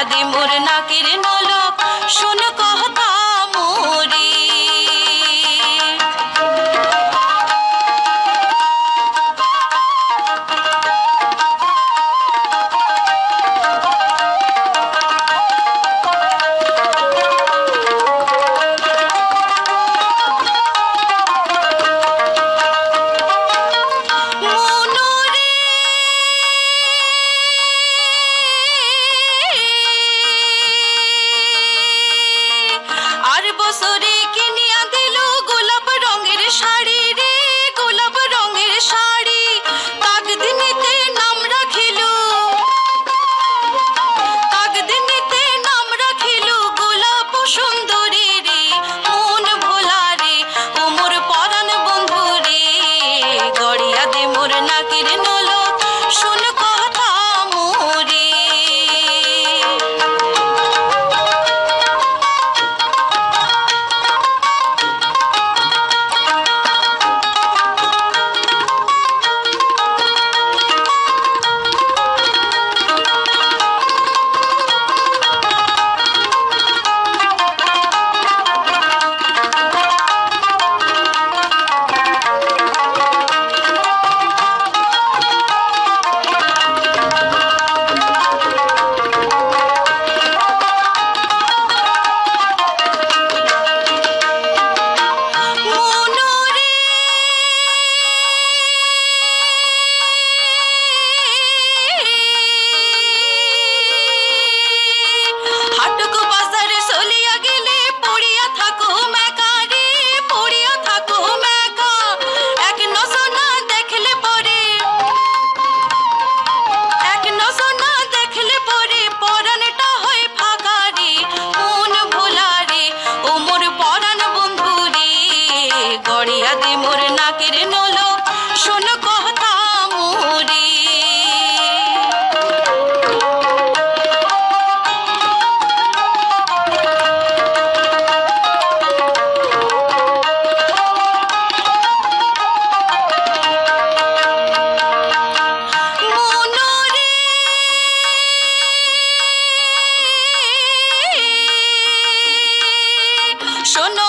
দে মোর নাকের নলক শোন কথা মোরে। বছরে কিনিয়া দিল গোলাপ রঙের শাড়ি রে, গোলাপ রঙের শাড়ি। তাকদিনেতে নাম রাখিল, তাকদিনেতে নাম রাখিল গোলাপ সুন্দরী রে। মন ভোলা রে ও মোর পরাণ বন্ধু রে, গড়িয়া দে মোর নাকের নলক শোন কথা মোরে। গড়িয়া দে মোর নাকের নলক শোন কথা মোরে। শোনো